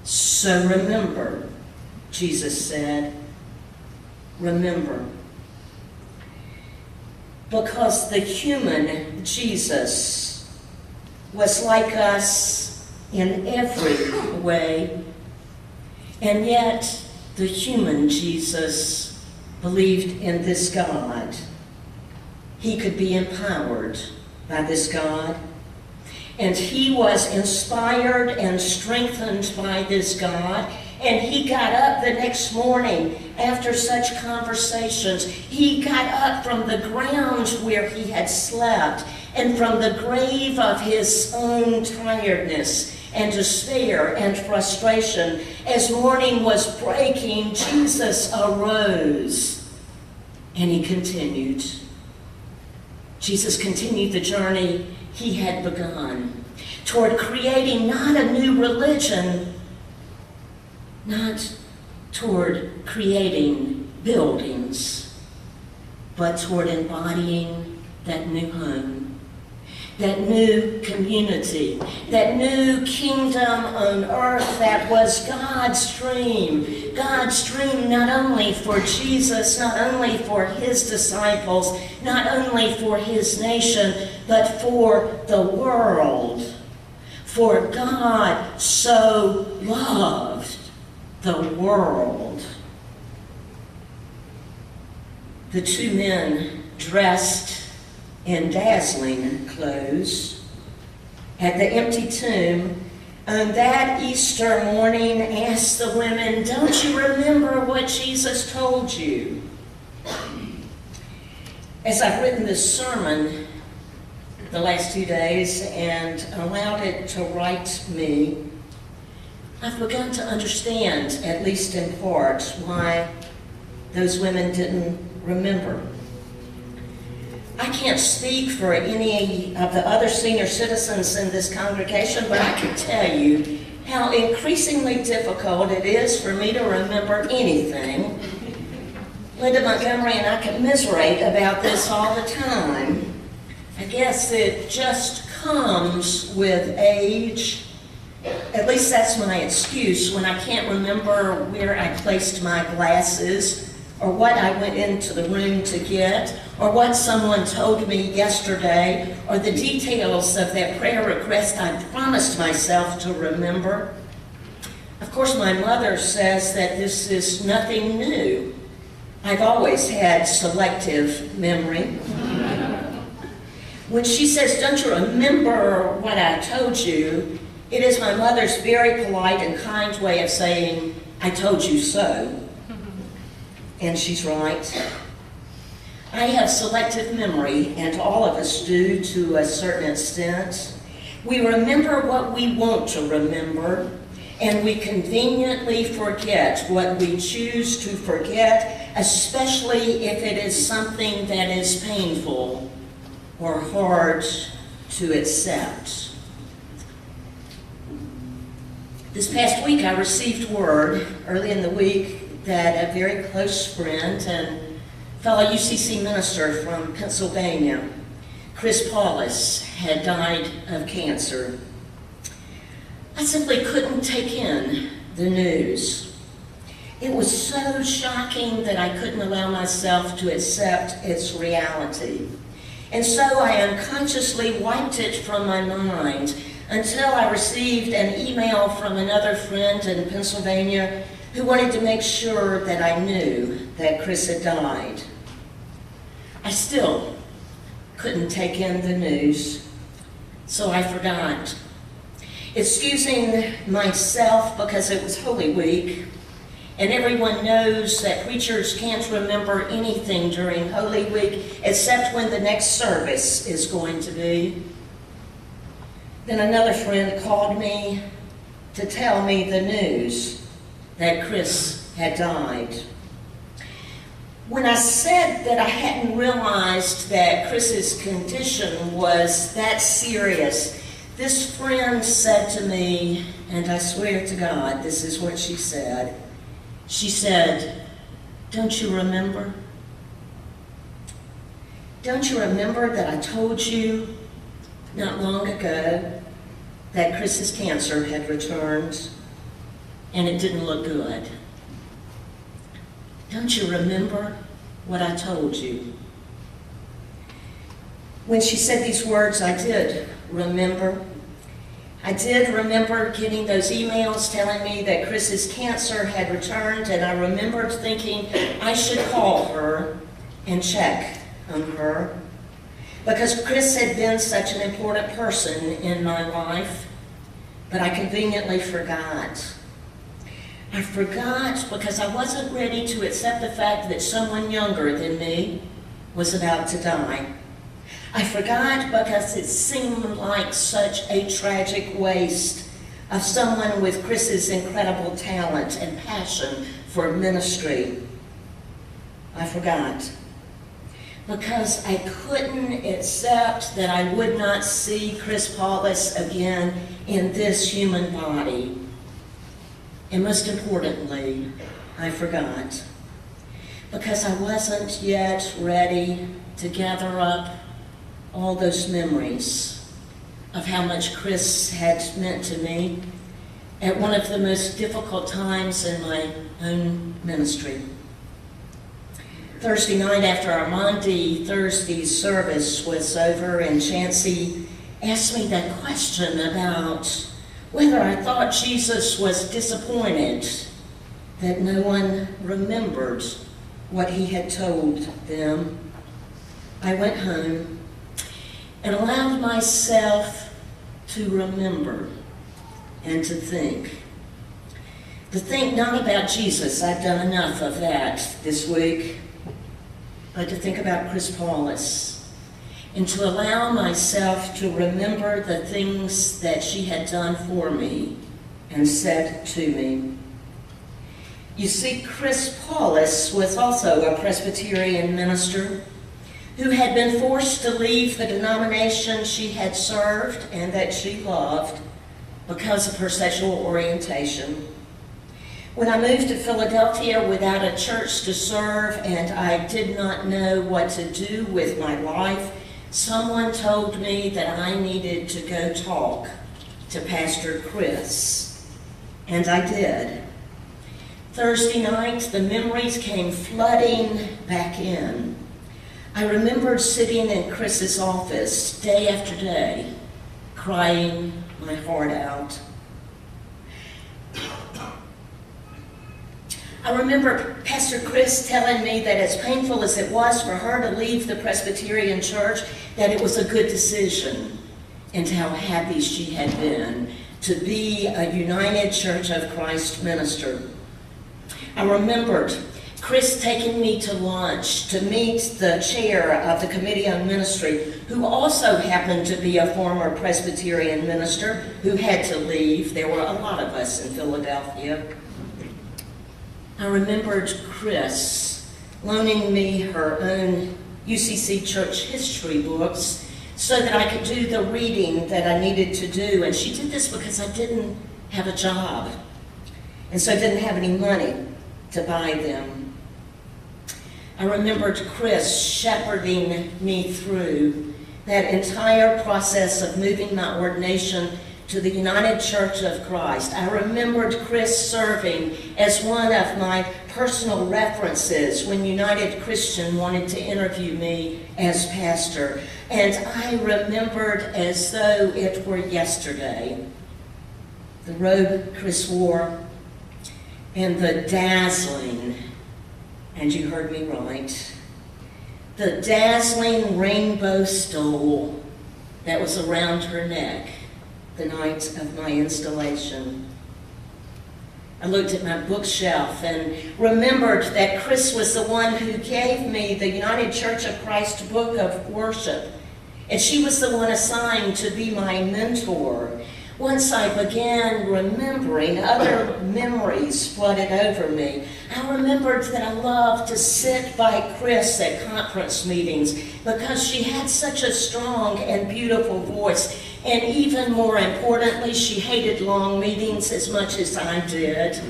So remember, Jesus said, remember. Because the human Jesus was like us in every way, and yet the human Jesus believed in this God. He could be empowered by this God, and he was inspired and strengthened by this God, and he got up the next morning after such conversations. He got up from the ground where he had slept and from the grave of his own tiredness and despair and frustration. As morning was breaking, Jesus arose and he continued. Jesus continued the journey he had begun toward creating not a new religion, not toward creating buildings, but toward embodying that new home, that new community, that new kingdom on earth that was God's dream. God's dream not only for Jesus, not only for his disciples, not only for his nation, but for the world. For God so loved the world. The two men dressed in dazzling clothes at the empty tomb on that Easter morning asked the women, "Don't you remember what Jesus told you?" As I've written this sermon the last 2 days and allowed it to write me, I've begun to understand, at least in part, why those women didn't remember. I can't speak for any of the other senior citizens in this congregation, but I can tell you how increasingly difficult it is for me to remember anything. Linda Montgomery and I commiserate about this all the time. I guess it just comes with age. At least that's my excuse when I can't remember where I placed my glasses, or what I went into the room to get, or what someone told me yesterday, or the details of that prayer request I promised myself to remember. Of course, my mother says that this is nothing new. I've always had selective memory. When she says, "Don't you remember what I told you?" it is my mother's very polite and kind way of saying, "I told you so." And she's right. I have selective memory, and all of us do to a certain extent. We remember what we want to remember, and we conveniently forget what we choose to forget, especially if it is something that is painful or hard to accept. This past week I received word early in the week that a very close friend and fellow UCC minister from Pennsylvania, Chris Paulus, had died of cancer. I simply couldn't take in the news. It was so shocking that I couldn't allow myself to accept its reality. And so I unconsciously wiped it from my mind until I received an email from another friend in Pennsylvania who wanted to make sure that I knew that Chris had died. I still couldn't take in the news, so I forgot. Excusing myself because it was Holy Week, and everyone knows that preachers can't remember anything during Holy Week except when the next service is going to be. Then another friend called me to tell me the news that Chris had died. When I said that I hadn't realized that Chris's condition was that serious, this friend said to me, and I swear to God, this is what she said. She said, "Don't you remember? Don't you remember that I told you not long ago that Chris's cancer had returned?" and it didn't look good. Don't you remember what I told you? When she said these words, I did remember. I did remember getting those emails telling me that Chris's cancer had returned, and I remembered thinking I should call her and check on her, because Chris had been such an important person in my life, but I conveniently forgot. I forgot because I wasn't ready to accept the fact that someone younger than me was about to die. I forgot because it seemed like such a tragic waste of someone with Chris's incredible talent and passion for ministry. I forgot because I couldn't accept that I would not see Chris Paulus again in this human body. And most importantly, I forgot because I wasn't yet ready to gather up all those memories of how much Chris had meant to me at one of the most difficult times in my own ministry. Thursday night after our Monday Thursday service was over, and Chancey asked me that question about whether I thought Jesus was disappointed that no one remembered what he had told them. I went home and allowed myself to remember and to think. To think not about Jesus, I've done enough of that this week, but to think about Chris Paulus and to allow myself to remember the things that she had done for me and said to me. You see, Chris Paulus was also a Presbyterian minister who had been forced to leave the denomination she had served and that she loved because of her sexual orientation. When I moved to Philadelphia without a church to serve and I did not know what to do with my life, someone told me that I needed to go talk to Pastor Chris, and I did. Thursday night, the memories came flooding back in. I remembered sitting in Chris's office day after day, crying my heart out. I remember Pastor Chris telling me that as painful as it was for her to leave the Presbyterian church, that it was a good decision, and how happy she had been to be a United Church of Christ minister. I remembered Chris taking me to lunch to meet the chair of the Committee on Ministry, who also happened to be a former Presbyterian minister who had to leave. There were a lot of us in Philadelphia. I remembered Chris loaning me her own UCC church history books so that I could do the reading that I needed to do. And she did this because I didn't have a job, and so I didn't have any money to buy them. I remembered Chris shepherding me through that entire process of moving my ordination to the United Church of Christ. I remembered Chris serving as one of my personal references when United Christian wanted to interview me as pastor. And I remembered as though it were yesterday the robe Chris wore and the dazzling, and you heard me right, the dazzling rainbow stole that was around her neck the night of my installation. I looked at my bookshelf and remembered that Chris was the one who gave me the United Church of Christ Book of Worship, and she was the one assigned to be my mentor. Once I began remembering, other memories flooded over me. I remembered that I loved to sit by Chris at conference meetings because she had such a strong and beautiful voice. And even more importantly, she hated long meetings as much as I did.